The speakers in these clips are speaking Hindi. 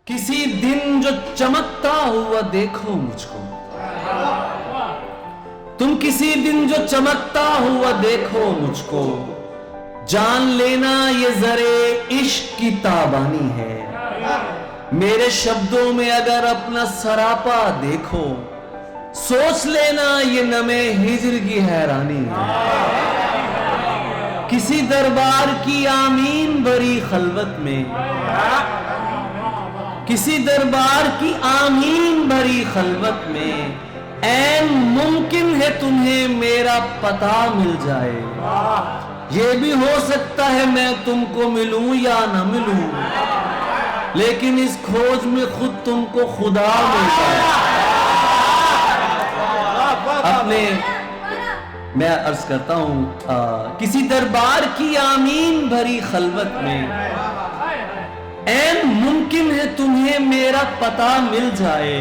किसी दिन जो चमकता हुआ देखो मुझको, तुम किसी दिन जो चमकता हुआ देखो मुझको, जान लेना ये जरे इश्क की ताबानी है। मेरे शब्दों में अगर अपना सरापा देखो, सोच लेना ये नमे हिजर की हैरानी है। किसी दरबार की आमीन भरी खलवत में, किसी दरबार की आमीन भरी खलवत में, ऐन मुमकिन है तुम्हें मेरा पता मिल जाए। ये भी हो सकता है मैं तुमको मिलूं या न मिलूं, लेकिन इस खोज में खुद तुमको खुदा मिल जाए। अपने मैं अर्ज करता हूं, किसी दरबार की आमीन भरी खलवत में, ऐन मुमकिन है तुम्हें मेरा पता मिल जाए।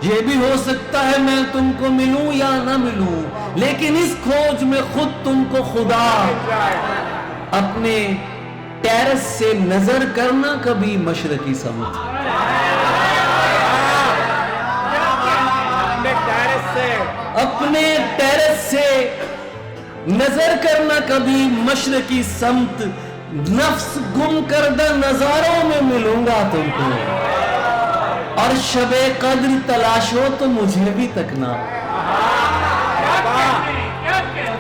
ये भी हो सकता है मैं तुमको मिलूं या ना मिलूं, लेकिन इस खोज में खुद तुमको खुदा अपने टेरेस से नजर करना कभी मशरकी समत, अपने टेरेस से नजर करना कभी मशरकी समत। नफ्स गुम करदा नजारों में मिलूंगा तुमको, और शबे कद्र तलाशो तो मुझे भी तकना।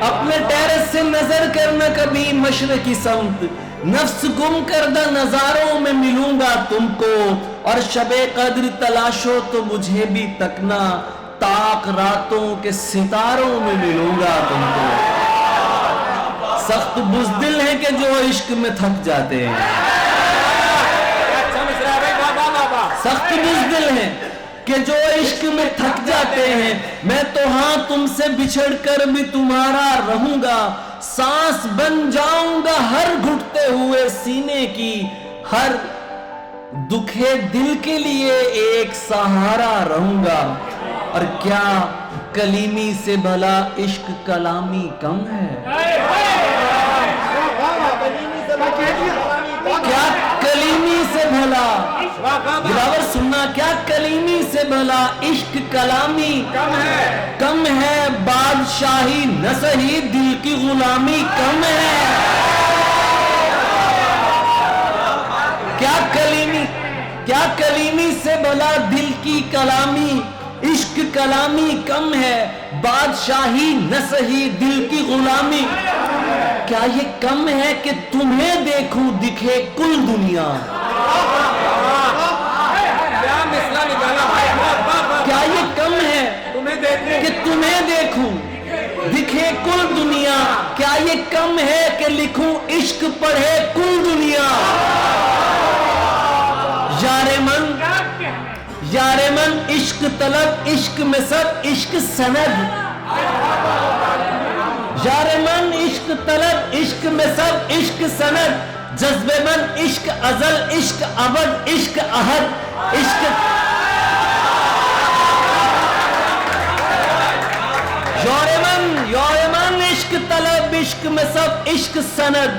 अपने टेरेस से नजर करना कभी मशरकी समत, नफ्स गुम करदा नजारों में मिलूंगा तुमको, और शबे कद्र तलाशो तो मुझे भी तकना। ताक रातों के सितारों में मिलूंगा तुमको। सख्त बुज़दिल है कि जो इश्क में थक जाते हैं, सख्त बुज़दिल है कि जो इश्क में थक जाते हैं। मैं तो हाँ तुमसे बिछड़ कर भी तुम्हारा रहूंगा, सांस बन जाऊंगा हर घुटते हुए सीने की, हर दुखे दिल के लिए एक सहारा रहूंगा। और क्या कलीमी से भला इश्क कलामी कम है? क्या कलीमी से भला, दिलावर सुनना, क्या कलीमी से भला इश्क कलामी कम है? बादशाही न सही दिल की गुलामी कम है? क्या कलीमी से भला दिल की कलामी, इश्क कलामी कम है? बादशाही न सही दिल की गुलामी, क्या ये कम है कि तुम्हें देखूं दिखे कुल दुनिया? क्या ये कम है कि तुम्हें देखूं दिखे कुल दुनिया? क्या ये कम है कि लिखूं इश्क पढ़े कुल दुनिया? यारे मन इश्क तलब, इश्क में सब इश्क सनद। यारे मन इश्क तलब, इश्क में सब इश्क सनद। जज्बे मन इश्क अजल, इश्क अबद, इश्क अहद, इश्क। यारे मन इश्क तलब, इश्क में सब इश्क सनद।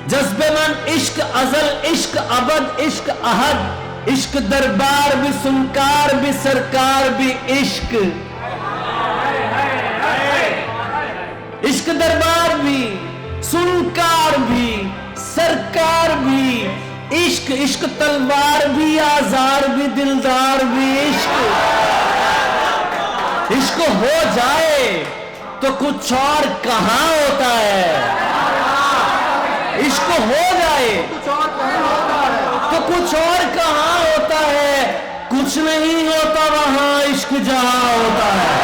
जज्बे मन इश्क अजल, इश्क अबद, इश्क अहद, इश्क दरबार भी सुनकार भी सरकार भी इश्क। इश्क दरबार भी सुनकार भी सरकार भी इश्क। इश्क तलवार भी आजार भी दिलदार भी इश्क। इश्क हो जाए तो कुछ और कहां होता है? इश्क हो जाए तो कुछ और कहां होता है? कुछ नहीं होता वहां इश्क जहां होता है।